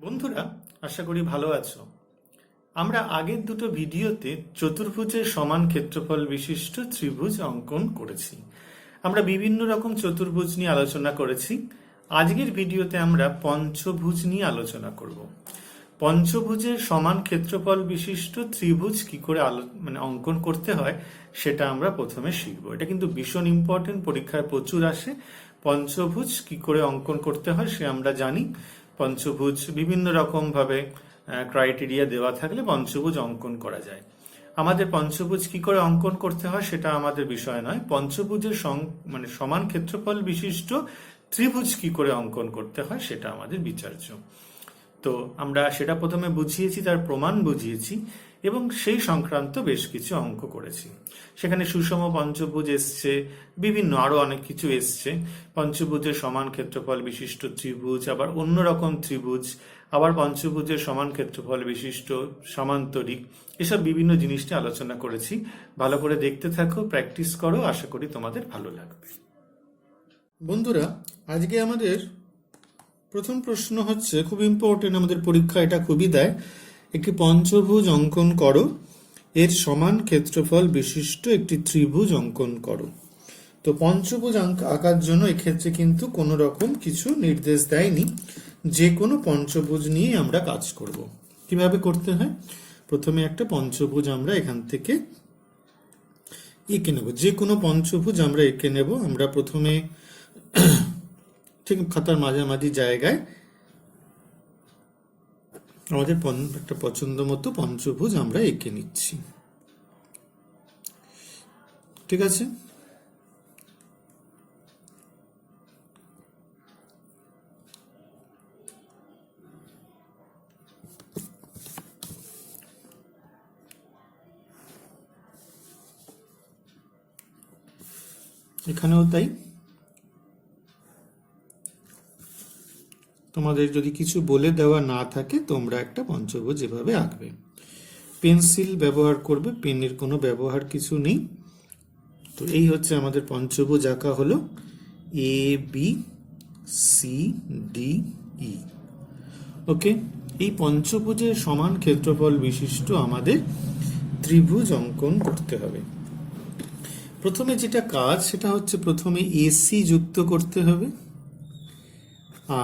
বন্ধুরা, আশা করি ভালো আছো। আমরা আগের দুটো ভিডিওতে চতুর্ভুজের সমান ক্ষেত্রফল বিশিষ্ট ত্রিভুজ অঙ্কন করেছি। আমরা বিভিন্ন রকম চতুর্ভুজ নিয়ে আলোচনা করেছি। আজকের ভিডিওতে আমরা পঞ্চভুজ নিয়ে আলোচনা করব। পঞ্চভুজের সমান ক্ষেত্রফল বিশিষ্ট ত্রিভুজ কি করে অঙ্কন করতে হয় সেটা আমরা প্রথমে শিখবো। এটা কিন্তু ভীষণ ইম্পর্টেন্ট, পরীক্ষায় প্রচুর আসে। পঞ্চভুজ কি করে অঙ্কন করতে হয় সে আমরা জানি। পঞ্চভুজ বিভিন্ন রকম ভাবে ক্রাইটেরিয়া দেওয়া থাকলে পঞ্চভুজ অঙ্কন করা যায়। আমাদের পঞ্চভুজ কি করে অঙ্কন করতে হয় সেটা আমাদের বিষয় নয়। পঞ্চভুজের সমান ক্ষেত্রফল বিশিষ্ট ত্রিভুজ কি করে অঙ্কন করতে হয় সেটা আমাদের বিচার্য। তো আমরা সেটা প্রথমে বুঝিয়েছি, তার প্রমাণ বুঝিয়েছি এবং সেই সংক্রান্ত বেশ কিছু অঙ্ক করেছি। সেখানে সুষম পঞ্চভুজ এসছে, বিভিন্ন আরো অনেক কিছু এসছে। পঞ্চভুজের সমান ক্ষেত্রফল বিশিষ্ট ত্রিভুজ, আবার অন্যরকম ত্রিভুজ, আবার পঞ্চভুজের সমান ক্ষেত্রফল বিশিষ্ট সামান্তরিক, এসব বিভিন্ন জিনিস নিয়ে আলোচনা করেছি। ভালো করে দেখতে থাকো, প্র্যাকটিস করো, আশা করি তোমাদের ভালো লাগবে। বন্ধুরা, আজকে আমাদের প্রথম প্রশ্ন হচ্ছে, খুব ইম্পর্টেন্ট, আমাদের পরীক্ষা এটা খুবই দেয়। একটি পঞ্চভুজ অঙ্কন করো, এর সমান ক্ষেত্রফল বিশিষ্ট একটি ত্রিভুজ অঙ্কন করো। তো পঞ্চভুজ আঁকার জন্য এক্ষেত্রে কিন্তু কোনো রকম কিছু নির্দেশ দেয়নি, যে কোনো পঞ্চভুজ নিয়ে আমরা কাজ করব। কিভাবে করতে হয়, প্রথমে একটা পঞ্চভুজ আমরা এখান থেকে এঁকে নেব। যে কোনো পঞ্চভুজ আমরা এঁকে নেব। আমরা প্রথমে ঠিক খাতার মাঝামাঝি জায়গায় আমাদের একটা পছন্দ মতো পঞ্চভুজ আমরা এঁকে নিচ্ছি। ঠিক আছে, এখানেও তাই। তোমাদের যদি কিছু বলে দেওয়া না থাকে তোমরা একটা পঞ্চভুজ এভাবে আঁকবে। পেন্সিল ব্যবহার করবে, পেনের কোনো ব্যবহার কিছু নেই। তো এই হচ্ছে আমাদের পঞ্চভুজ আঁকা হলো, A B C D E. ওকে, এই পঞ্চভুজের সমান ক্ষেত্রফল বিশিষ্ট আমাদের ত্রিভুজ অঙ্কন করতে হবে। প্রথমে যেটা কাজ সেটা হচ্ছে প্রথমে এসি যুক্ত করতে হবে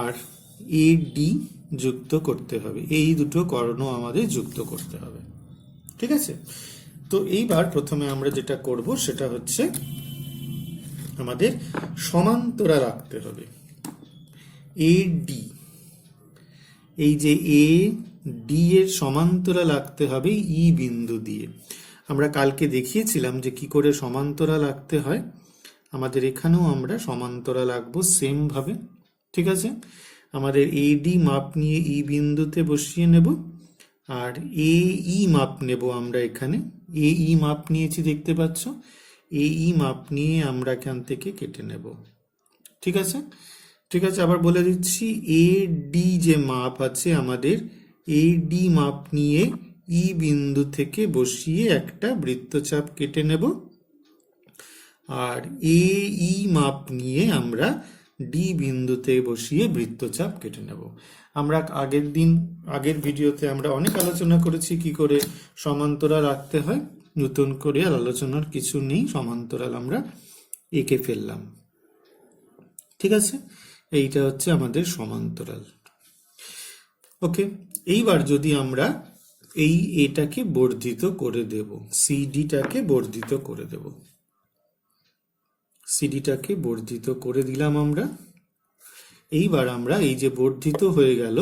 আর এডি যুক্ত করতে হবে। এই দুটো কর্ণ আমাদের যুক্ত করতে হবে। ঠিক আছে, তো এইবার প্রথমে আমরা যেটা করব সেটা হচ্ছে আমাদের সমান্তরাল আঁকতে হবে। এডি, এই যে এ ডি এর সমান্তরাল আঁকতে হবে ই বিন্দু দিয়ে। আমরা কালকে দেখিয়েছিলাম যে কি করে সমান্তরাল আঁকতে হয়। আমাদের এখানেও আমরা সমান্তরাল আঁকবো সেম ভাবে। ঠিক আছে, আমাদের এডি মাপ নিয়ে ই বিন্দুতে বসিয়ে নেব আর এ ই মাপ নেব। আমরা এখানে এ ই মাপ নিয়েছি, দেখতে পাচ্ছ। এ ই মাপ নিয়ে আমরা এখান থেকে কেটে নেব। ঠিক আছে, ঠিক আছে, আবার বলে দিচ্ছি, এ ডি যে মাপ আছে আমাদের, এ ডি মাপ নিয়ে ই বিন্দু থেকে বসিয়ে একটা বৃত্তচাপ কেটে নেব আর এ ই মাপ নিয়ে আমরা ডি বিন্দুতে বসিয়ে বৃত্তচাপ কেটে নেব। আমরা আগের ভিডিওতে আমরা অনেক আলোচনা করেছি কি করে সমান্তরাল আঁকতে হয়। নতুন করে আর আলোচনার কিছু নেই, সমান্তরাল আমরা এঁকে ফেললাম। ঠিক আছে, এইটা হচ্ছে আমাদের সমান্তরাল। ওকে, এইবার যদি আমরা এটাকে বর্ধিত করে দেব, সিডিটাকে বর্ধিত করে দেব। সিডিটাকে বর্ধিত করে দিলাম আমরা। এইবার আমরা এই যে বর্ধিত হয়ে গেল,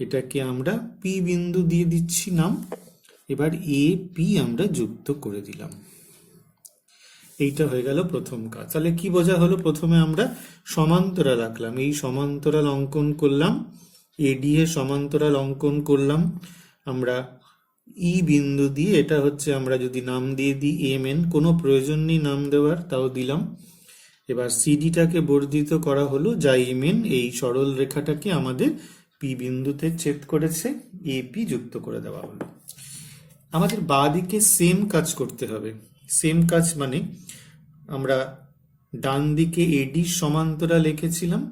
এটাকে আমরা পি বিন্দু দিয়ে দিচ্ছি নাম। এবার এ পি আমরা যুক্ত করে দিলাম। এইটা হয়ে গেল প্রথম কাজ। তাহলে কি বোঝা হলো, প্রথমে আমরা সমান্তরাল আঁকলাম, এই সমান্তরাল অঙ্কন করলাম, এডি এর সমান্তরাল অঙ্কন করলাম আমরা ই বিন্দু দিয়ে। এটা হচ্ছে আমরা যদি নাম দিয়ে দিই এম এন, কোনো প্রয়োজন নেই নাম দেওয়ার, তাও দিলাম। এবার সিডিটাকে বর্ধিত করা হলো, যা এম এন, এই সরল রেখাটাকে আমাদের পি বিন্দুতে ছেদ করেছে, এপি যুক্ত করে দেওয়া হলো। আমাদের বাঁ দিকে সেম কাজ করতে হবে। সেম কাজ মানে আমরা ডান দিকে এডি সমান্তরাল এঁকেছিলাম,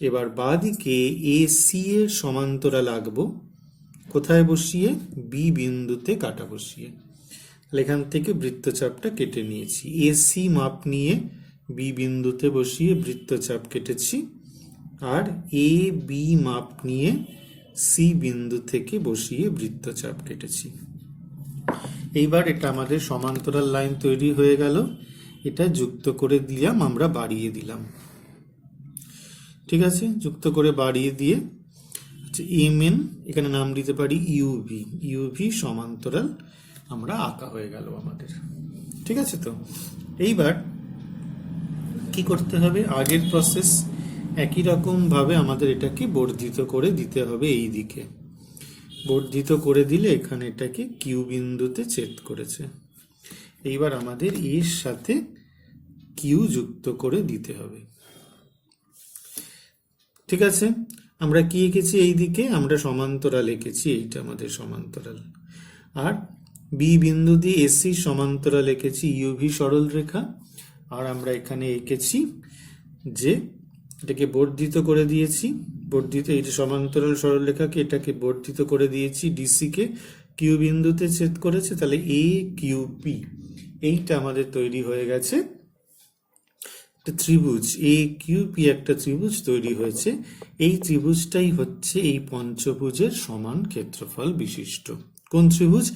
এবার বাঁদিকে এসি এর সমান্তরাল আঁকবো, কোথায় বসিয়ে? বি বিন্দুতে কাটা বসিয়ে। তাহলে এখান থেকে বৃত্তচাপটা কেটে নিয়েছি, এসি মাপ নিয়ে বি বিন্দুতে বসিয়ে বৃত্তচাপ কেটেছি, আর এ বি মাপ নিয়ে সি বিন্দু থেকে বসিয়ে বৃত্তচাপ কেটেছি। এইবার এটা আমাদের সমান্তরাল লাইন তৈরি হয়ে গেল। এটা যুক্ত করে দিলাম, আমরা বাড়িয়ে দিলাম, ঠিক আছে? যুক্ত করে বাড়িয়ে দিয়ে এম এন এখানে নাম দিতে পারি ইউভি, ইউভি সমান্তরাল আমরা আঁকা হয়ে গেল আমাদের, ঠিক আছে? তো এইবার কি করতে হবে? আগের প্রসেস একই রকম ভাবে আমাদের এটাকে বর্ধিত করে দিতে হবে। এই দিকে বর্ধিত করে দিলে এখানে এটাকে কিউ বিন্দুতে ছেদ করেছে। এইবার আমাদের এর সাথে কিউ যুক্ত করে দিতে হবে, ঠিক আছে? আমরা কি এঁকেছি? এই দিকে আমরা সমান্তরাল এঁকেছি, এইটা আমাদের সমান্তরাল। আর বি বিন্দু দিয়ে এসি সমান্তরাল এঁকেছি ইউভি সরল রেখা। আর আমরা এখানে এঁকেছি যে এটাকে বর্ধিত করে দিয়েছি, বর্ধিত এই যে সমান্তরাল সরলরেখাকে এটাকে বর্ধিত করে দিয়েছি, ডিসি কে কিউ বিন্দুতে ছেদ করেছে, তাহলে এ কিউ পি এইটা আমাদের তৈরি হয়ে গেছে একটা ত্রিভুজ। এ কিউ পি একটা ত্রিভুজ তৈরি হয়েছে। এই ত্রিভুজটাই হচ্ছে এই পঞ্চভুজের সমান ক্ষেত্রফল বিশিষ্ট। কোন ত্রিভুজ?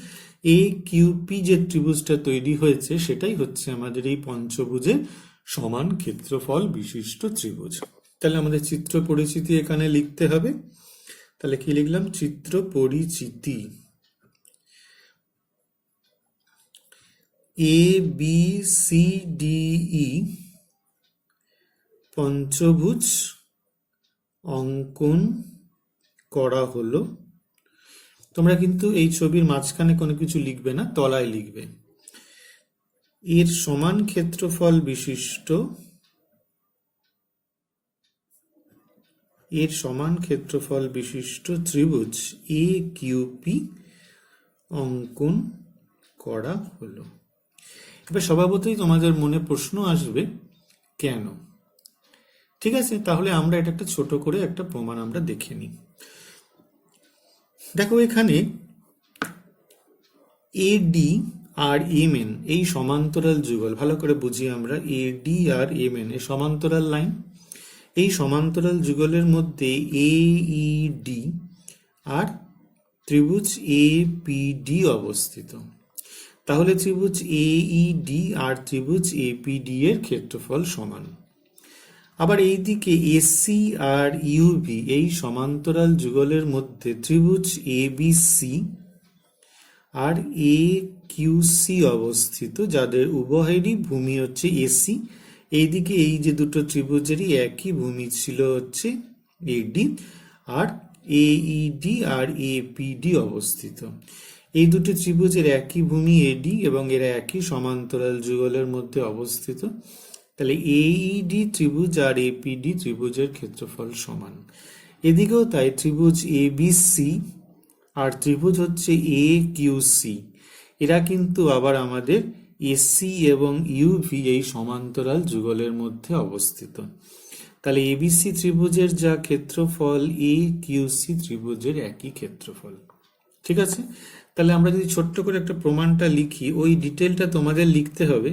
এ কিউ পি যে ত্রিভুজটা তৈরি হয়েছে সেটাই হচ্ছে আমাদের এই পঞ্চভুজের সমান ক্ষেত্রফল বিশিষ্ট ত্রিভুজ। তাহলে আমাদের চিত্র পরিচিতি এখানে লিখতে হবে। তাহলে কি লিখলাম? চিত্র পরিচিতি। A B C D E পঞ্চভুজ অঙ্কন করা হলো। তোমরা কিন্তু এই ছবির মাঝখানে কোনো কিছু লিখবে না, তলায় লিখবে এর সমান ক্ষেত্রফল বিশিষ্ট, এর সমান ক্ষেত্রফল বিশিষ্ট ত্রিভুজ এ কিউ পি অঙ্কন করা হলো। এবার স্বভাবতই তোমাদের মনে প্রশ্ন আসবে কেন, ঠিক আছে? তাহলে আমরা এটা একটা ছোট করে একটা প্রমাণ আমরা দেখে নিই। দেখো এখানে এডি আর এম এন এই সমান্তরাল যুগল, ভালো করে বুঝি আমরা, এডি আর এম এন এই সমান্তরাল লাইন। এই সমান্তরাল যুগলের মধ্যে এইডি আর ত্রিভুজ এপিডি অবস্থিত। তাহলে ত্রিভুজ এইডি আর ত্রিভুজ এপিডি এর ক্ষেত্রফল সমান। আবার এইদিকে এসি আর ইউভি এই সমান্তরাল যুগলের মধ্যে ত্রিভুজ এবিসি আর এ কিউসি অবস্থিত, যাদের উভয়েরই ভূমি হচ্ছে এসি। এইদিকে এই যে দুটো ত্রিভুজেরই একই ভূমি ছিল হচ্ছে এডি, আর এইডি আর এপিডি অবস্থিত। এই দুটো ত্রিভুজের একই ভূমি এডি এবং এরা একই সমান্তরাল যুগলের মধ্যে অবস্থিত। তাহলে এইডি ত্রিভুজ আর এপিডি ত্রিভুজের ক্ষেত্রফল সমান। এদিকেও তাই, ত্রিভুজ এবিসি আর ত্রিভুজ হচ্ছে এ কিউসি, এরা কিন্তু আবার আমাদের এসি এবং ইউভি এই সমান্তরাল যুগলের মধ্যে অবস্থিত। তাহলে এবিসি ত্রিভুজের যা ক্ষেত্রফল এ কিউসি ত্রিভুজের একই ক্ষেত্রফল, ঠিক আছে? তাহলে আমরা যদি ছোট্ট করে একটা প্রমাণটা লিখি, ওই ডিটেলটা তোমাদের লিখতে হবে।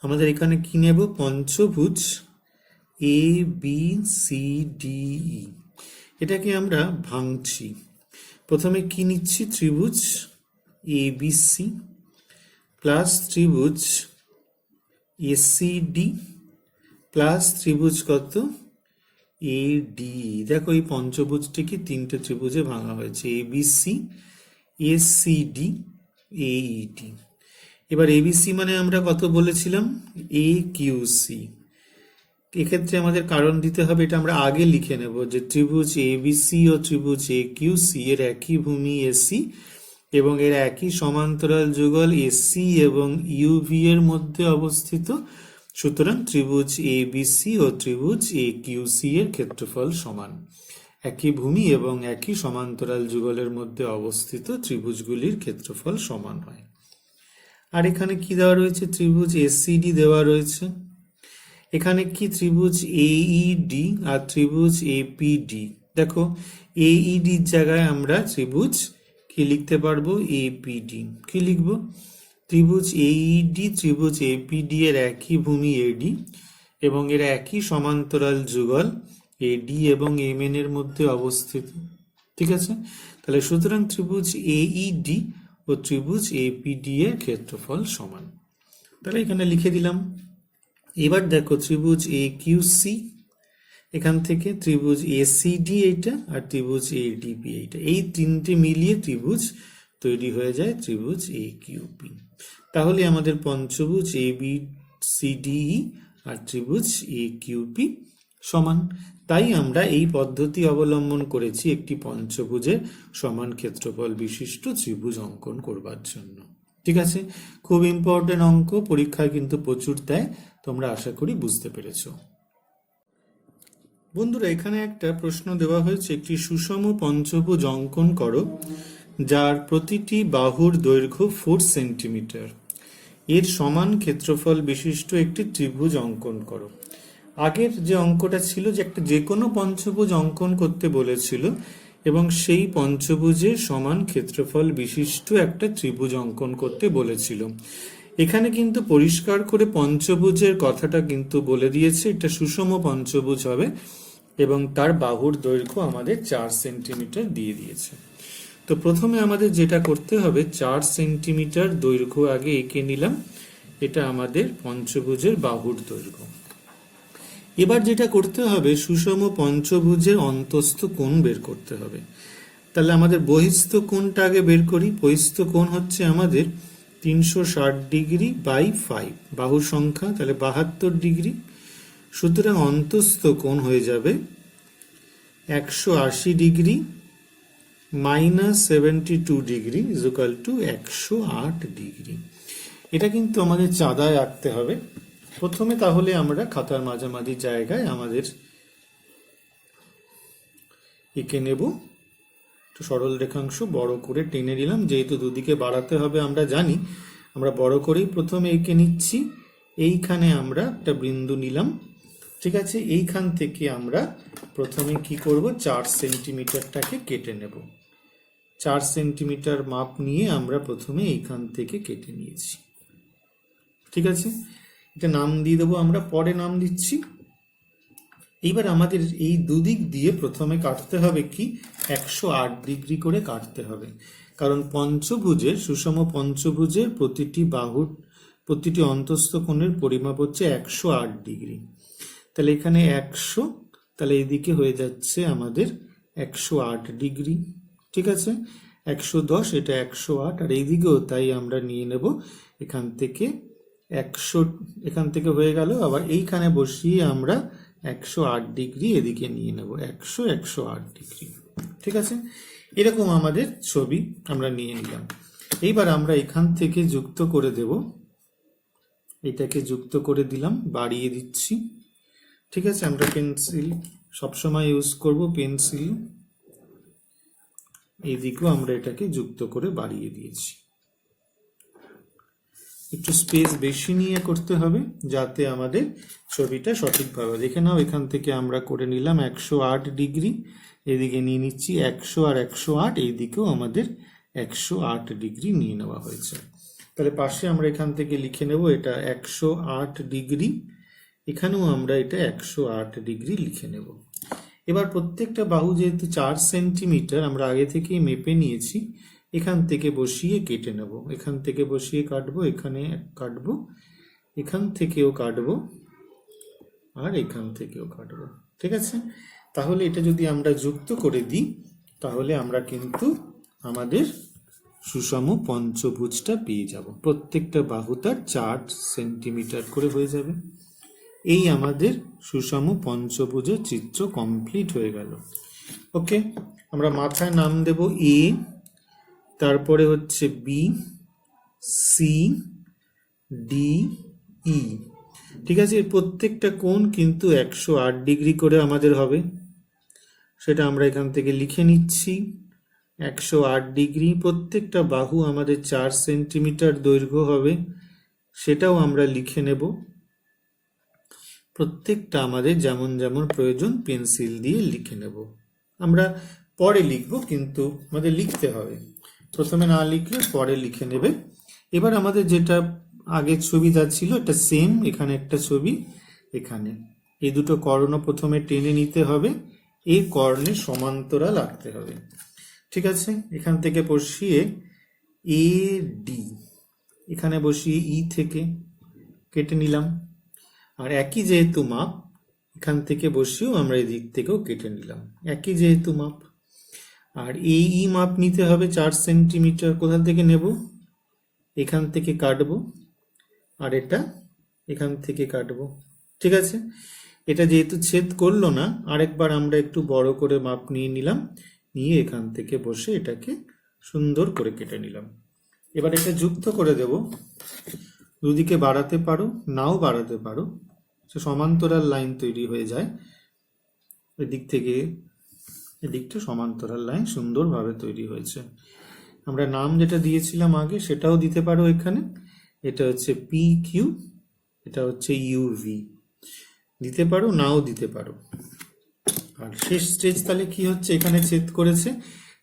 আমাদের এখানে কি নেব? পঞ্চভুজ A B C D E, এটাকে আমরা ভাঙছি। প্রথমে কি নিচ্ছি? ত্রিভুজ এ বি সি প্লাস ত্রিভুজ এসিডি প্লাস ত্রিভুজ কত? A D. দেখো এই পঞ্চভুজটিকে তিনটে ত্রিভুজে ভাঙা হয়েছে, A B C, ACD, eighty. এবার এবিসি মানে আমরা কত বলেছিলাম? এ কিউসি। এক্ষেত্রে আমাদের কারণ দিতে হবে, এটা আমরা আগে লিখে নেব যে ত্রিভুজ এবিসি ও ত্রিভুজ এ কিউসি এর একই ভূমি এসি এবং এর একই সমান্তরাল যুগল এসি এবং ইউভি এর মধ্যে অবস্থিত। সুতরাং ত্রিভুজ এবিসি ও ত্রিভুজ এ কিউসি এর ক্ষেত্রফল সমান। একই ভূমি এবং একই সমান্তরাল যুগলের মধ্যে অবস্থিত ত্রিভুজগুলির ক্ষেত্রফল সমান হয়। আর এখানে কি দেওয়া রয়েছে? ত্রিভুজ এসিডি দেওয়া রয়েছে। এখানে কি ত্রিভুজ এইডি আর ত্রিভুজ এপিডি। দেখো এইডির জায়গায় আমরা ত্রিভুজ কি লিখতে পারবো, এপিডি। কি লিখবো, ত্রিভুজ এইডি ত্রিভুজ এপিডি এর একই ভূমি এডি এবং এর একই সমান্তরাল যুগল এডি এবং এমএন এর মধ্যে অবস্থিত। ঠিক আছে, তাহলে সুতরাং ত্রিভুজ এইডি ও ত্রিভুজ এপিডি এর ক্ষেত্রফল সমান। তাহলে এখানে লিখে দিলাম। এবার দেখো ত্রিভুজ এ কিউসি, এখান থেকে ত্রিভুজ এসিডি এইটা আর ত্রিভুজ এডিবি এইটা, এই তিনটে মিলিয়ে ত্রিভুজ তৈরি হয়ে যায় ত্রিভুজ এ কিউপি। তাহলে আমাদের পঞ্চভুজ A B C D E আর ত্রিভুজ এ কিউপি সমান। তাই আমরা এই পদ্ধতি অবলম্বন করেছি একটি পঞ্চভুজের সমান ক্ষেত্রফল বিশিষ্ট ত্রিভুজ অঙ্কন করবার জন্য। ঠিক আছে, খুব ইম্পর্টেন্ট অঙ্ক, পরীক্ষায় কিন্তু প্রচুর দেয়, তোমরা আশা করি বুঝতে পেরেছো। বন্ধুরা, এখানে একটা প্রশ্ন দেওয়া হয়েছে, একটি সুষম পঞ্চভুজ অঙ্কন করো যার প্রতিটি বাহুর দৈর্ঘ্য 4 সেন্টিমিটার, এর সমান ক্ষেত্রফল বিশিষ্ট একটি ত্রিভুজ অঙ্কন করো। আগের যে অঙ্কটা ছিল যে একটা যে কোনো পঞ্চভুজ অঙ্কন করতে বলেছিল এবং সেই পঞ্চভুজের সমান ক্ষেত্রফল বিশিষ্ট একটা ত্রিভুজ অঙ্কন করতে বলেছিল। এখানে কিন্তু পরিষ্কার করে পঞ্চভুজের কথাটা কিন্তু বলে দিয়েছে, এটা সুষম পঞ্চভুজ হবে এবং তার বাহুর দৈর্ঘ্য আমাদের 4 সেন্টিমিটার দিয়ে দিয়েছে। তো প্রথমে আমাদের যেটা করতে হবে, 4 সেন্টিমিটার দৈর্ঘ্য আগে এঁকে নিলাম, এটা আমাদের পঞ্চভুজের বাহুর দৈর্ঘ্য। এবার যেটা করতে হবে, সুষম পঞ্চভুজের অন্তস্থ কোণ বের করতে হবে। তাহলে আমাদের বহিস্থ কোণটা আগে বের করি। বহিস্থ কোণ হচ্ছে আমাদের 360 ডিগ্রি বাই 5, বাহুর সংখ্যা তাহলে 72 ডিগ্রি। সুতরাং অন্তস্থ কোণ হয়ে যাবে 180 degree minus 72 degree is equal to 108 degree. এটা কিন্তু আমাদের চাঁদায় আঁকতে হবে প্রথমে। তাহলে আমরা খাতার মাঝামাঝি জায়গায় আমাদের এঁকে নেব। সরল রেখাংশ বড় করে টেনে নিলাম, যেহেতু দুদিকে বাড়াতে হবে আমরা জানি, আমরা বড় করেই প্রথমে এঁকে নিচ্ছি। এইখানে আমরা একটা বিন্দু নিলাম। ঠিক আছে, এইখান থেকে আমরা প্রথমে কি করব, 4 সেন্টিমিটারটাকে কেটে নেব। 4 সেন্টিমিটার মাপ নিয়ে আমরা প্রথমে এইখান থেকে কেটে নিয়েছি। ঠিক আছে, এটা নাম দিয়ে দেবো আমরা, পরে নাম দিচ্ছি। এইবার আমাদের এই দুদিক দিয়ে প্রথমে কাটতে হবে কি, 108 ডিগ্রি করে কাটতে হবে, কারণ পঞ্চভুজের সুষম পঞ্চভুজের প্রতিটি বাহুর প্রতিটি অন্তস্থ কোণের পরিমাপ হচ্ছে 108 ডিগ্রি। তাহলে এখানে 100, তাহলে এইদিকে হয়ে যাচ্ছে আমাদের 108 ডিগ্রি। ঠিক আছে, 110, এটা 108, আর এইদিকেও তাই আমরা নিয়ে নেব এখান থেকে 100, এখান থেকে হয়ে গেল। আবার এইখানে বসিয়ে আমরা 108 ডিগ্রি এদিকে নিয়ে নেব, 100 108 ডিগ্রি। ঠিক আছে, এরকম আমাদের ছবি আমরা নিয়ে নিলাম। এইবার আমরা এখান থেকে যুক্ত করে দেব, এটাকে যুক্ত করে দিলাম, বাড়িয়ে দিচ্ছি। ঠিক আছে, আমরা পেন্সিল সবসময় ইউজ করব, পেন্সিল এইদিকেও আমরা এটাকে যুক্ত করে বাড়িয়ে দিয়েছি। একটু স্পেস বেশি নিয়ে করতে হবে যাতে আমাদের ছবিটা সঠিকভাবে দেখে নাও। এখান থেকে আমরা করে নিলাম 108 ডিগ্রি, এদিকে নিয়ে নিচ্ছি 100 আর 108, এইদিকেও আমাদের 108 ডিগ্রি নিয়ে নেওয়া হয়েছে। তাহলে পাশে আমরা এখান থেকে লিখে নেব এটা 108 ডিগ্রি, এখানেও আমরা এটা 108 ডিগ্রি লিখে নেব। এবার প্রত্যেকটা বাহু যেহেতু 4 সেন্টিমিটার আমরা আগে থেকেই মেপে নিয়েছি, এখান থেকে বসিয়ে কেটে নেব। এখান থেকে বসিয়ে কাটবো, এখানে কাটবো, এখান থেকেও কাটবো, আর এখান থেকেও কাটবো। ঠিক আছে, তাহলে এটা যদি আমরা যুক্ত করে দিই তাহলে আমরা কিন্তু আমাদের সুষম পঞ্চভুজটা পেয়ে যাব। প্রত্যেকটা বাহু তার 4 সেন্টিমিটার করে হয়ে যাবে। এই আমাদের সুষম পঞ্চভুজের চিত্র কমপ্লিট হয়ে গেল। ওকে, আমরা মাথায় নাম দেব এ, তারপরে হচ্ছে বি, সি, ডি, ই। ঠিক আছে, এর প্রত্যেকটা কোণ কিন্তু 108 ডিগ্রি করে আমাদের হবে, সেটা আমরা এখান থেকে লিখে নিচ্ছি। 108 ডিগ্রি, প্রত্যেকটা বাহু আমাদের 4 সেন্টিমিটার দৈর্ঘ্য হবে, সেটাও আমরা লিখে নেব। প্রত্যেকটা আমাদের যেমন যেমন প্রয়োজন পেন্সিল দিয়ে লিখে নেব। আমরা পরে লিখব, কিন্তু আমাদের লিখতে হবে, প্রথমে না লিখলে পরে লিখে নেবে। এবার আমাদের যেটা আগের ছবি যা ছিল এটা সেম, এখানে একটা ছবি, এখানে এই দুটো কর্ণ প্রথমে টেনে নিতে হবে, এই কর্ণের সমান্তরাল আঁকতে হবে। ঠিক আছে, এখান থেকে বসিয়ে এ ডি, এখানে বসিয়ে ই থেকে কেটে নিলাম। আর একই যেহেতু মাপ, এখান থেকে বসিয়েও আমরা এদিক থেকেও কেটে নিলাম, একই যেহেতু মাপ। আর এই ই মাপ নিতে হবে 4 সেন্টিমিটার। কোথা থেকে নেব? এখান থেকে কাটবো, আর এটা এখান থেকে কাটবো। ঠিক আছে, এটা যেহেতু ছেদ করলো না, আরেকবার আমরা একটু বড় করে মাপ নিয়ে নিলাম, নিয়ে এখান থেকে বসে এটাকে সুন্দর করে কেটে নিলাম। এবার এটা যুক্ত করে দেব। দুদিকে বাড়াতে পারো, নাও বাড়াতে পারো, সে সমান্তরাল লাইন তৈরি হয়ে যায়। এদিক থেকে এদিকটা সমান্তরাল লাইন সুন্দরভাবে তৈরি হয়েছে। আমরা নাম যেটা দিয়েছিলাম আগে সেটাও দিতে পারো এখানে। এটা হচ্ছে পি কিউ, এটা হচ্ছে ইউভি, দিতে পারো নাও দিতে পারো। আর শেষ স্টেজ তাহলে কি হচ্ছে, এখানে ছেদ করেছে,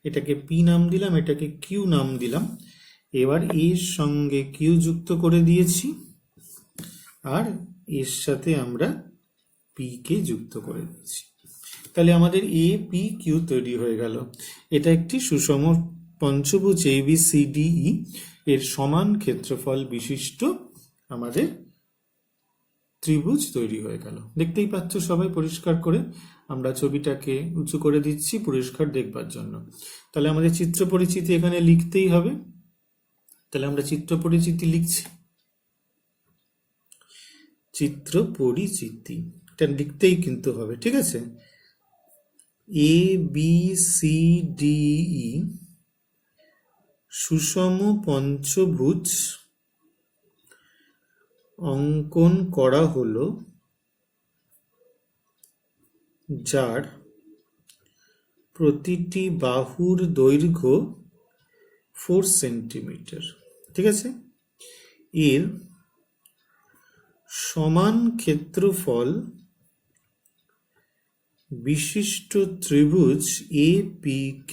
এটাকে পি নাম দিলাম, এটাকে কিউ নাম দিলাম। এবার এর সঙ্গে কিউ যুক্ত করে দিয়েছি, আর এর সাথে আমরা পি কে যুক্ত করে দিয়েছি। তাহলে আমাদের এ পি কিউ তৈরি হয়ে গেল। এটা একটি সুষম পঞ্চভুজ ABCDE এর সমান ক্ষেত্রফল বিশিষ্ট আমাদের ত্রিভুজ তৈরি হয়ে গেল। দেখতেই পাচ্ছ সবাই পরিষ্কার করে। আমরা ছবিটাকে উঁচু করে দিচ্ছি পরিষ্কার দেখবার জন্য। তাহলে আমাদের চিত্র পরিচিতি এখানে লিখতেই হবে। তাহলে আমরা চিত্র পরিচিতি লিখছি। চিত্র পরিচিতি এটা লিখতেই কিন্তু হবে, ঠিক আছে। ABCDE সুষম পঞ্চভুজ অঙ্কন করা হলো, যার প্রতিটি বাহুর দৈর্ঘ্য 4 সেন্টিমিটার। ঠিক আছে, এর সমান ক্ষেত্রফল বিশিষ্ট ত্রিভুজ APQ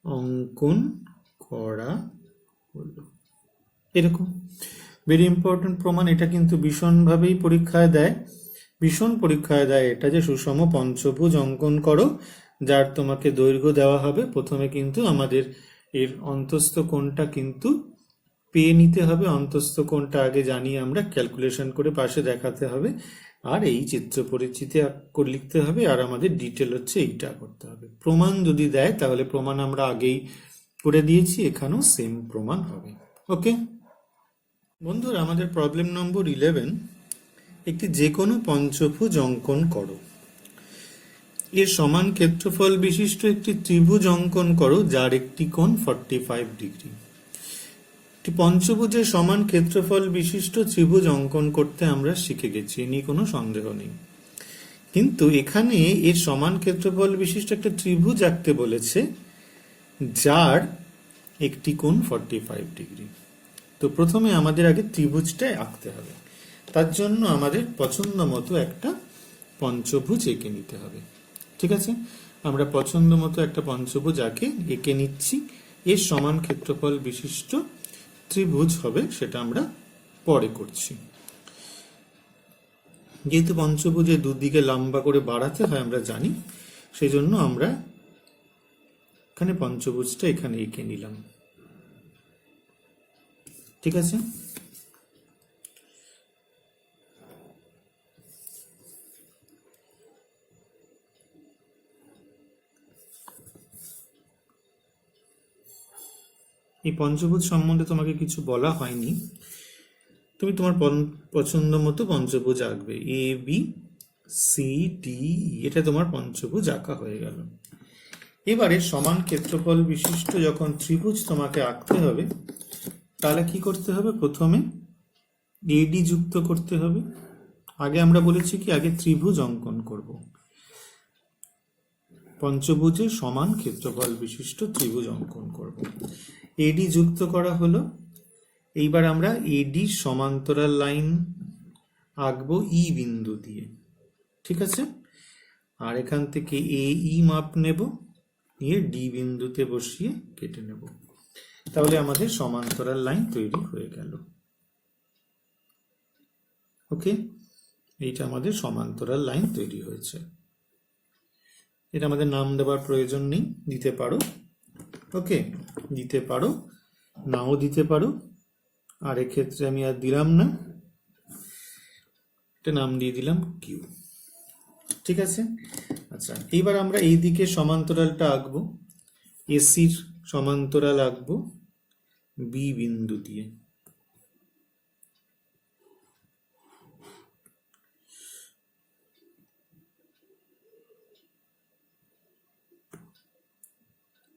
অঙ্কন করা হলো। এরকম ভেরি ইম্পর্টেন্ট প্রমাণ। এটা কিন্তু ভীষণভাবেই পরীক্ষায় দেয়, ভীষণ পরীক্ষায় দেয় এটা, যে সুষম পঞ্চভুজ অঙ্কন করো যার তোমাকে দৈর্ঘ্য দেওয়া হবে। প্রথমে কিন্তু আমাদের এর অন্তস্থ কোণটা কিন্তু পেয়ে নিতে হবে। অন্তস্থ কোণটা আগে জানিয়ে আমরা ক্যালকুলেশন করে পাশে দেখাতে হবে, আর এই চিত্র পরিচিতি লিখতে হবে, আর আমাদের ডিটেল হচ্ছে এইটা করতে হবে। প্রমাণ যদি দেয় তাহলে প্রমাণ আমরা আগেই করে দিয়েছি, এখানেও সেম প্রমাণ হবে। ওকে বন্ধুরা, আমাদের প্রবলেম নম্বর 11, একটি যে কোনো পঞ্চভুজ অঙ্কন করো, এর সমান ক্ষেত্রফল বিশিষ্ট একটি ত্রিভুজ অঙ্কন করো যার একটি কোণ 45 ডিগ্রি। একটি পঞ্চভুজের সমান ক্ষেত্রফল বিশিষ্ট ত্রিভুজ অঙ্কন করতে আমরা শিখে গেছি, এ নিয়ে কোনো সন্দেহ নেই। কিন্তু এখানে এর সমান ক্ষেত্রফল বিশিষ্ট একটা ত্রিভুজ আঁকতে বলেছে যার একটি কোণ 45 ডিগ্রি। তো প্রথমে আমাদের আগে ত্রিভুজটাই আঁকতে হবে। তার জন্য আমাদের পছন্দ মতো একটা পঞ্চভুজ এঁকে নিতে হবে। ঠিক আছে, আমরা পছন্দ মতো একটা পঞ্চভুজ এঁকে নিচ্ছি। এর সমান ক্ষেত্রফল বিশিষ্ট ত্রিভুজ হবে, সেটা আমরা পরে করছি। যেহেতু পঞ্চভুজের দুদিকে লম্বা করে বাড়াতে হয় আমরা জানি, সেই জন্য আমরা এখানে পঞ্চভুজটা এখানে এঁকে নিলাম। ঠিক আছে, এই পঞ্চভুজ সম্বন্ধে তোমাকে কিছু বলা হয়নি, তুমি তোমার পছন্দ মতো পঞ্চভুজ আঁকবে। ABCD এটা তোমার পঞ্চভুজ আঁকা হয়ে গেল। এবারে সমান ক্ষেত্রফল বিশিষ্ট যখন ত্রিভুজ তোমাকে আঁকতে হবে, তাহলে কি করতে হবে? প্রথমে AD যুক্ত করতে হবে। আগে আমরা বলেছি কি, আগে ত্রিভুজ অঙ্কন করব। পঞ্চভুজের সমান ক্ষেত্রফল বিশিষ্ট ত্রিভুজ অঙ্কন করব। AD যুক্ত করা হলো। এইবার আমরা AD সমান্তরাল লাইন আঁকবো ই বিন্দু দিয়ে, ঠিক আছে। আর এখান থেকে এ ই মাপ নেব, নিয়ে ডি বিন্দুতে বসিয়ে কেটে নেব। তাহলে আমাদের সমান্তরাল লাইন তৈরি হয়ে গেল। ওকে, এইটা আমাদের সমান্তরাল লাইন তৈরি হয়েছে। এটা আমাদের নাম দেওয়ার প্রয়োজন নেই, দিতে পারো। ওকে, দিতে পারো, নাও দিতে পারো। আর এক্ষেত্রে আমি আর দিলাম না, এটা নাম দিয়ে দিলাম কিউ, ঠিক আছে। আচ্ছা, এইবার আমরা এই দিকে সমান্তরালটা আঁকবো, এসির সমান্তরাল আঁকবো বি বিন্দু দিয়ে।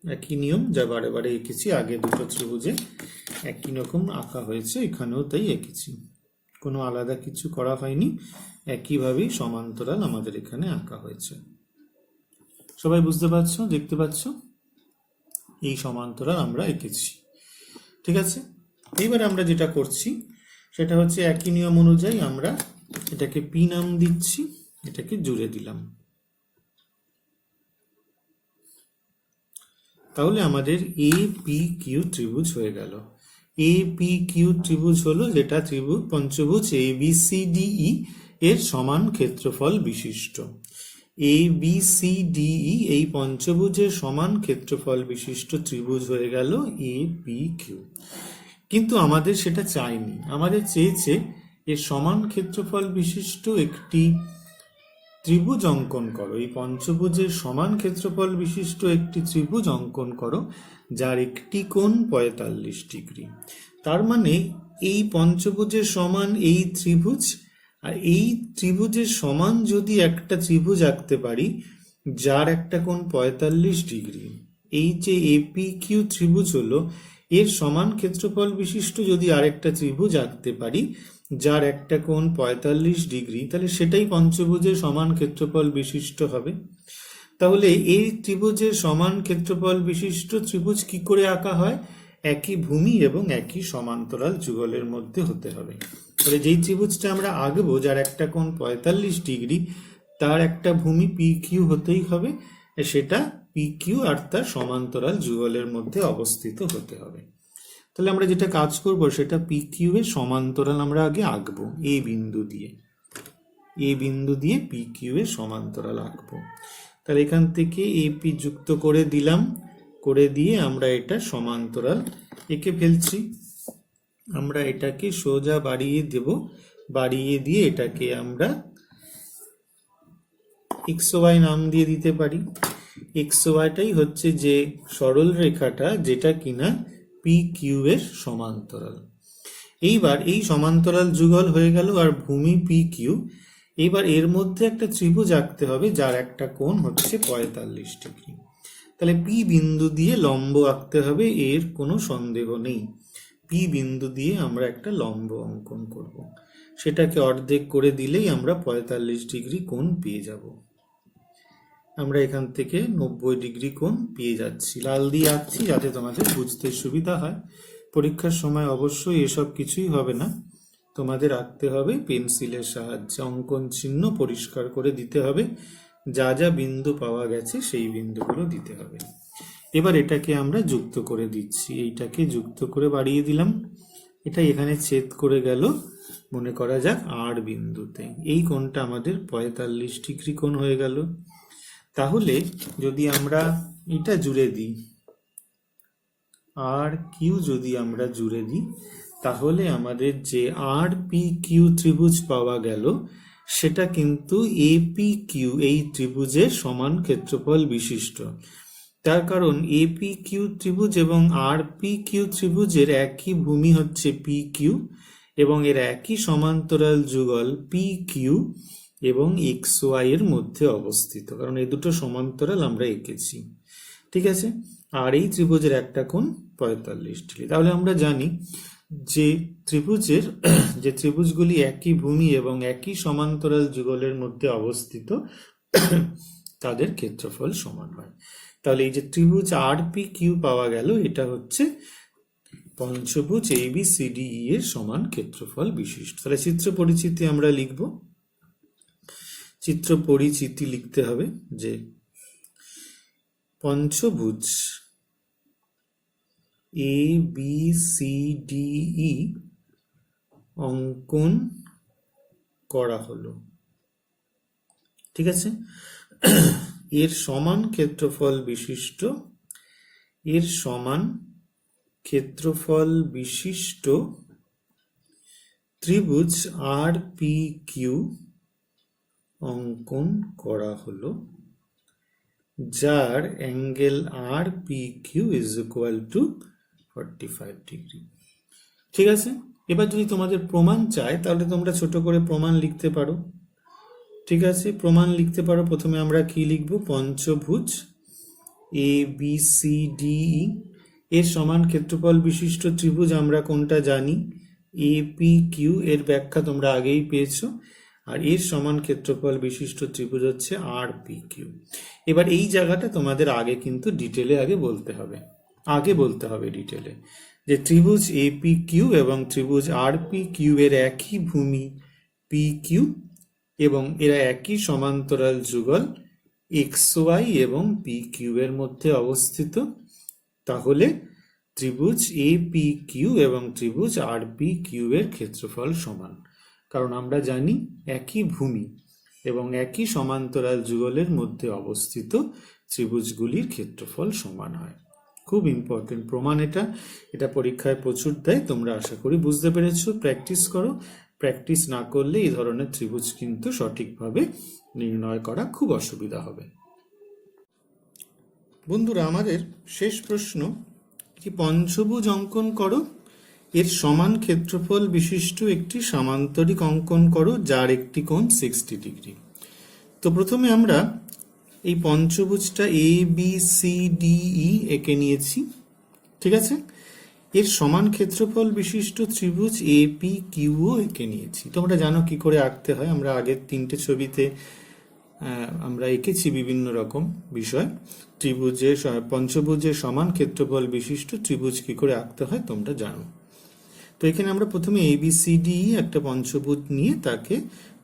একই নিয়ম যা বারে বারে এঁকেছি, আগে দুটো ত্রিভুজে একই রকম আঁকা হয়েছে, এখানেও তাই এঁকেছি, কোনো আলাদা কিছু করা হয়নি, একইভাবেই সমান্তরাল আমাদের এখানে আঁকা হয়েছে। সবাই বুঝতে পারছো, দেখতে পাচ্ছ? এই সমান্তরাল আমরা এঁকেছি, ঠিক আছে। এইবার আমরা যেটা করছি সেটা হচ্ছে একই নিয়ম অনুযায়ী আমরা এটাকে পি নাম দিচ্ছি, এটাকে জুড়ে দিলাম। তাহলে আমাদের এ পি কিউ ত্রিভুজ হয়ে গেল। এ পি কিউ ত্রিভুজ হলো যেটা ত্রিভুজ পঞ্চভুজ A B C D E এর সমান ক্ষেত্রফল বিশিষ্ট। A B C D E এই পঞ্চভুজের সমান ক্ষেত্রফল বিশিষ্ট ত্রিভুজ হয়ে গেল এ পি কিউ। কিন্তু আমাদের সেটা চাইনি, আমাদের চেয়েছে এর সমান ক্ষেত্রফল বিশিষ্ট একটি ত্রিভুজ অঙ্কন করো। এই পঞ্চভুজের সমান ক্ষেত্রফল বিশিষ্ট একটি ত্রিভুজ অঙ্কন করো যার একটি কোণ 45 ডিগ্রি। তার মানে এই পঞ্চভুজের সমান এই ত্রিভুজ, আর এই ত্রিভুজের সমান যদি একটা ত্রিভুজ আঁকতে পারি যার একটা কোণ 45 ডিগ্রি, এই যে এপি কিউ ত্রিভুজ হলো এর সমান ক্ষেত্রফল বিশিষ্ট যদি আরেকটা ত্রিভুজ আঁকতে পারি যার একটা কোণ 45 ডিগ্রি, তাহলে সেটাই পঞ্চভুজের সমান ক্ষেত্রফল বিশিষ্ট হবে। তাহলে এই ত্রিভুজের সমান ক্ষেত্রফল বিশিষ্ট ত্রিভুজ কি করে আঁকা হয়? একই ভূমি এবং একই সমান্তরাল যুগলের মধ্যে হতে হবে। তাহলে যেই ত্রিভুজটা আমরা আঁকবো যার একটা কোণ 45 ডিগ্রি, তার একটা ভূমি পি কিউ হতেই হবে, সেটা পি কিউ আর তার সমান্তরাল যুগলের মধ্যে অবস্থিত হতে হবে। তাহলে আমরা যেটা কাজ করব সেটা পি কিউ এর সমান্তরাল আমরা আগে আঁকবো এ বিন্দু দিয়ে, এ বিন্দু দিয়ে পি কিউ এর সমান্তরাল আঁকবো। তাহলে এখান থেকে এপি যুক্ত করে দিলাম, করে দিয়ে আমরা এটা সমান্তরাল এঁকে ফেলছি। আমরা এটাকে সোজা বাড়িয়ে দেব, বাড়িয়ে দিয়ে এটাকে আমরা এক্স ওয়াই নাম দিয়ে দিতে পারি। এক্স ওয়াইটাই হচ্ছে যে সরল রেখাটা যেটা কিনা পি কিউ এর সমান্তরাল। এইবার এই সমান্তরাল যুগল হয়ে গেল আর ভূমি পি কিউ। এইবার এর মধ্যে একটা ত্রিভুজ আঁকতে হবে যার একটা কোণ হচ্ছে 45 ডিগ্রি। তাহলে পি বিন্দু দিয়ে লম্ব আঁকতে হবে, এর কোনো সন্দেহ নেই। পি বিন্দু দিয়ে আমরা একটা লম্ব অঙ্কন করব, সেটাকে অর্ধেক করে দিলেই আমরা 45 ডিগ্রি কোণ পেয়ে যাব। আমরা এখান থেকে 90 ডিগ্রি কোণ পেয়ে যাচ্ছি। লাল দিয়ে আঁকছি যাতে তোমাদের বুঝতে সুবিধা হয়। পরীক্ষার সময় অবশ্যই এসব কিছুই হবে না, তোমাদের আঁকতে হবে পেন্সিলের সাহায্যে, অঙ্কন চিহ্ন পরিষ্কার করে দিতে হবে, যা যা বিন্দু পাওয়া গেছে সেই বিন্দুগুলো দিতে হবে। এবার এটাকে আমরা যুক্ত করে দিচ্ছি, এইটাকে যুক্ত করে বাড়িয়ে দিলাম, এটা এখানে ছেদ করে গেল মনে করা যাক আর বিন্দুতে। এই কোণটা আমাদের 45 ডিগ্রি কোণ হয়ে গেল। তাহলে যদি আমরা এটা জুড়ে দিই, আর কিউ যদি আমরা জুড়ে দিই, তাহলে আমাদের যে আর পি কিউ ত্রিভুজ পাওয়া গেল সেটা কিন্তু এপি কিউ এই ত্রিভুজের সমান ক্ষেত্রফল বিশিষ্ট। তার কারণ এপি কিউ ত্রিভুজ এবং আর পি কিউ ত্রিভুজের একই ভূমি হচ্ছে পি কিউ এবং এর একই সমান্তরাল যুগল পি কিউ এবং এক্স ওয়াই এর মধ্যে অবস্থিত, কারণ এই দুটো সমান্তরাল আমরা এঁকেছি, ঠিক আছে। আর এই ত্রিভুজের একটা কোণ 45 ডিগ্রি। তাহলে আমরা জানি যে ত্রিভুজের যে ত্রিভুজগুলি একই ভূমি এবং একই সমান্তরাল যুগলের মধ্যে অবস্থিত তাদের ক্ষেত্রফল সমান হয়। তাহলে এই যে ত্রিভুজ আর পি কিউ পাওয়া গেল, এটা হচ্ছে পঞ্চভুজ ABCDE এর সমান ক্ষেত্রফল বিশিষ্ট। তাহলে চিত্র পরিচিতি আমরা লিখব। চিত্র পরিচিতি লিখতে হবে যে পঞ্চভুজ ABCDE অঙ্কন করা হলো, ঠিক আছে। এর সমান ক্ষেত্রফল বিশিষ্ট, এর সমান ক্ষেত্রফল বিশিষ্ট ত্রিভুজ RPQ অঙ্কন করা হলো, যার angle RPQ is equal to 45 degree. ঠিক আছে, এবার যদি তোমাদের প্রমাণ চায় তাহলে তোমরা ছোট করে প্রমাণ লিখতে পারো। ঠিক আছে, প্রমাণ লিখতে পারো। প্রথমে আমরা কি লিখব? পঞ্চভুজ ABCDE এর সমান ক্ষেত্রফল বিশিষ্ট ত্রিভুজ আমরা কোনটা জানি? APQ, এর ব্যাখ্যা তোমরা আগেই পেয়েছো। আর এর সমান ক্ষেত্রফল বিশিষ্ট ত্রিভুজ হচ্ছে RPQ। এবার এই জায়গাটা তোমাদের আগে কিন্তু ডিটেলে বলতে হবে ডিটেলে, যে ত্রিভুজ APQ এবং ত্রিভুজ RPQ এর একই ভূমি PQ এবং এরা একই সমান্তরাল যুগল XY এবং PQ এর মধ্যে অবস্থিত। তাহলে ত্রিভুজ APQ এবং ত্রিভুজ RPQ এর ক্ষেত্রফল সমান, কারণ আমরা জানি একই ভূমি এবং একই সমান্তরাল যুগলের মধ্যে অবস্থিত ত্রিভুজগুলির ক্ষেত্রফল সমান হয়। খুব ইম্পর্টেন্ট প্রমাণ এটা পরীক্ষায় প্রচুর দেয়। তোমরা আশা করি বুঝতে পেরেছো। প্র্যাকটিস করো। প্র্যাকটিস না করলে এই ধরনের ত্রিভুজ কিন্তু সঠিকভাবে নির্ণয় করা খুব অসুবিধা হবে। বন্ধুরা, আমাদের শেষ প্রশ্ন, কি পঞ্চভুজ অঙ্কন করো, এর সমান ক্ষেত্রফল বিশিষ্ট একটি সামান্তরিক অঙ্কন করো যার একটি কোণ 60 ডিগ্রি। তো প্রথমে আমরা এই পঞ্চভুজটা ABCDE এঁকে নিয়েছি, ঠিক আছে। এর সমান ক্ষেত্রফল বিশিষ্ট ত্রিভুজ APQ ও এঁকে নিয়েছি। তোমরা জানো কি করে আঁকতে হয়, আমরা আগের 3টে ছবিতে আমরা এঁকেছি বিভিন্ন রকম বিষয়। পঞ্চভুজের সমান ক্ষেত্রফল বিশিষ্ট ত্রিভুজ কি করে আঁকতে হয় তোমরা জানো। তো এখানে আমরা প্রথমে ABCDE একটা পঞ্চভুজ নিয়ে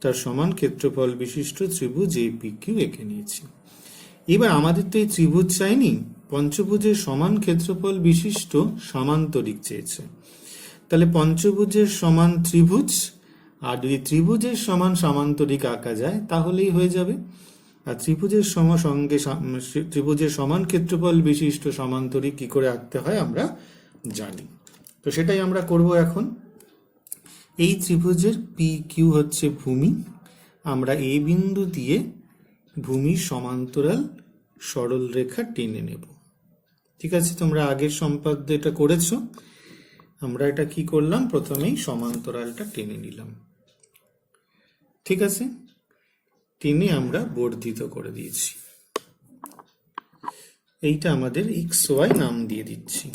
তার সমান ক্ষেত্রফল বিশিষ্ট ত্রিভুজ APQ এঁকে নিয়েছি। এবার আমাদের তো এই ত্রিভুজ চাইনি, পঞ্চভুজের সমান ক্ষেত্রফল বিশিষ্ট সামান্তরিক চেয়েছে। তাহলে পঞ্চভুজের সমান ত্রিভুজ, আর যদি ত্রিভুজের সমান সামান্তরিক আঁকা যায় তাহলেই হয়ে যাবে। আর ত্রিভুজের ত্রিভুজের সমান ক্ষেত্রফল বিশিষ্ট সামান্তরিক কি করে আঁকতে হয় আমরা জানি। তো সেটাই আমরা করব এখন। এই ত্রিভুজের PQ হচ্ছে ভূমি। আমরা A বিন্দু দিয়ে ভূমির সমান্তরাল সরল রেখা টেনে নেব। ঠিক আছে, তোমরা আগের সম্পাদ্য এটা করেছো। আমরা এটা কি করলাম, প্রথমেই সমান্তরালটা টেনে নিলাম। ঠিক আছে, টেনে আমরা বর্ধিত করে দিয়েছি। এইটা আমাদের XY নাম দিয়ে দিচ্ছি।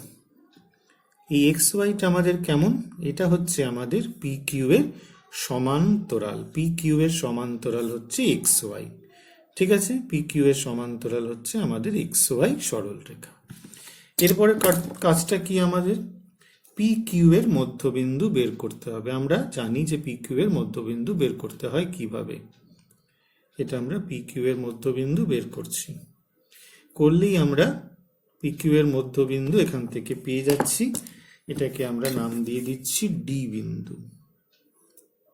এই XYটা আমাদের কেমন? এটা হচ্ছে আমাদের PQ এর সমান্তরাল। PQ এর সমান্তরাল হচ্ছে XY। ঠিক আছে, PQ এর সমান্তরাল হচ্ছে আমাদের XY সরল রেখা। এরপরে কাজটা কি, আমাদের PQ এর মধ্যবিন্দু বের করতে হবে। আমরা জানি যে PQ এর মধ্যবিন্দু বের করতে হয় কিভাবে। এটা আমরা PQ এর মধ্যবিন্দু বের করছি। করলেই আমরা PQ এর মধ্যবিন্দু এখান থেকে পেয়ে যাচ্ছি। এটাকে আমরা নাম দিয়ে দিচ্ছি D বিন্দু।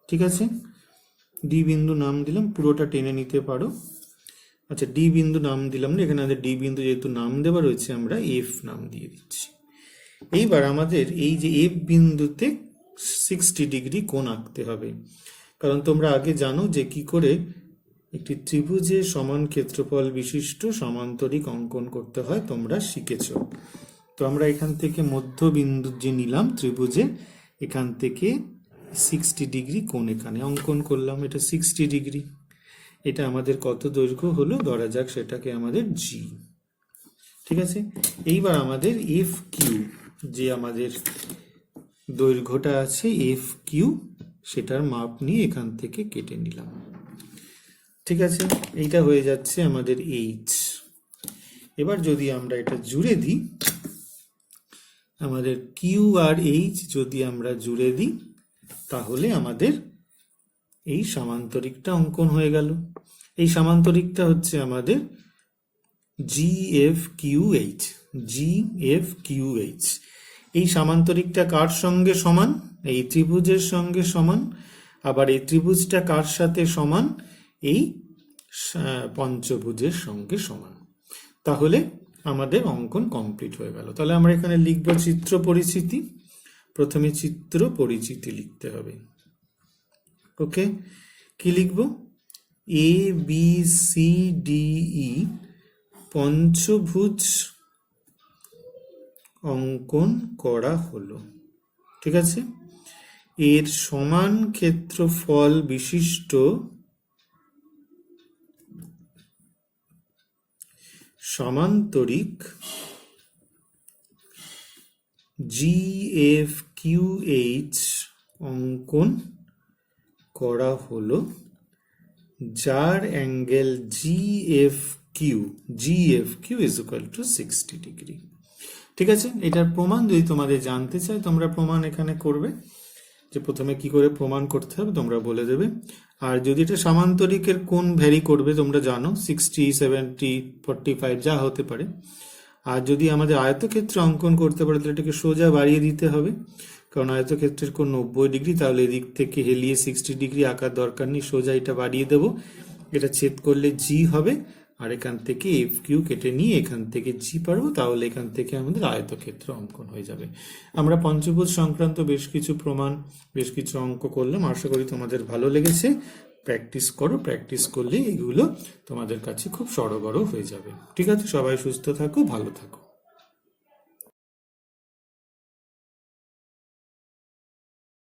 ঠিক আছে, D বিন্দু নাম দিলাম, পুরোটা টেনে নিতে পারো। আচ্ছা, D বিন্দু নাম দিলাম না, এখানে আমাদের D বিন্দু যেহেতু নাম দেওয়া রয়েছে আমরা F নাম দিয়ে দিচ্ছি। এইবার আমাদের এই যে F বিন্দুতে 60 ডিগ্রি কোণ আঁকতে হবে, কারণ তোমরা আগে জানো যে কি করে একটি ত্রিভুজের সমান ক্ষেত্রফল বিশিষ্ট সমান্তরিক অঙ্কন করতে হয়, তোমরা শিখেছো। তো আমরা এখান থেকে মধ্যবিন্দু যে নিলাম ত্রিভুজে, এখান থেকে 60 ডিগ্রি কোণ এখানে অঙ্কন করলাম। এটা 60 ডিগ্রি। এটা আমাদের কত দৈর্ঘ্য হলো, ধরা যাক সেটাকে আমাদের G। ঠিক আছে, এইবার আমাদের FQ, যে আমাদের দৈর্ঘ্যটা আছে FQ, সেটার মাপ নিয়ে এখান থেকে কেটে নিলাম। ঠিক আছে, এইটা হয়ে যাচ্ছে আমাদের H। এবার যদি আমরা এটা জুড়ে দিই, আমাদের কিউ আর এইচ যদি আমরা জুড়ে দিই তাহলে আমাদের এই সামান্তরিকটা অঙ্কন হয়ে গেল। এই সামান্তরিকটা হচ্ছে আমাদের GFQH। GFQH এই সামান্তরিকটা কার সঙ্গে সমান? এই ত্রিভুজের সঙ্গে সমান। আবার এই ত্রিভুজটা কার সাথে সমান? এই পঞ্চভুজের সঙ্গে সমান। তাহলে আমাদের অঙ্কন কমপ্লিট হয়ে গেল। তাহলে আমরা এখানে লিখব চিত্র পরিচিতি। প্রথমে চিত্র পরিচিতি লিখতে হবে। ওকে, কি লিখব? ABCDE পঞ্চভুজ অঙ্কন করা হলো। ঠিক আছে, এর সমান ক্ষেত্রফল বিশিষ্ট সামান্তরিক GFQH অঙ্কন করা হলো, যার angle GFQ is equal to 60 degree. ঠিক আছে, এটার প্রমাণ যদি তোমাদের জানতে চাই তোমরা প্রমাণ এখানে করবে, যে প্রথমে কি করে প্রমাণ করতে হবে তোমরা বলে দেবে। আর যদি এটা সামান্তরিকের কোণ ভ্যারি করবে তোমরা জানো, 60, 70, 45 যা হতে পারে। আর যদি আমাদের আয়তক্ষেত্র অঙ্কন করতে পারে তাহলে এটাকে সোজা বাড়িয়ে দিতে হবে, কারণ আয়তক্ষেত্রের কোণ 90 ডিগ্রি, তাহলে এদিক থেকে হেলিয়ে 60 ডিগ্রি আঁকার দরকার নেই, সোজা এটা বাড়িয়ে দেবো। এটা ছেদ করলে জি হবে, আর এখান থেকে FQ কেটে নিয়ে এখান থেকে জি পারবো, তাহলে এখান থেকে আমাদের আয়তক্ষেত্র অঙ্কন হয়ে যাবে। আমরা পঞ্চভুজ সংক্রান্ত বেশ কিছু প্রমাণ, বেশ কিছু অঙ্ক করলাম। আশা করি তোমাদের ভালো লেগেছে। প্র্যাকটিস করো, প্র্যাকটিস করলে এগুলো তোমাদের কাছে খুব সড়গড় হয়ে যাবে। ঠিক আছে, সবাই সুস্থ থাকো, ভালো থাকো।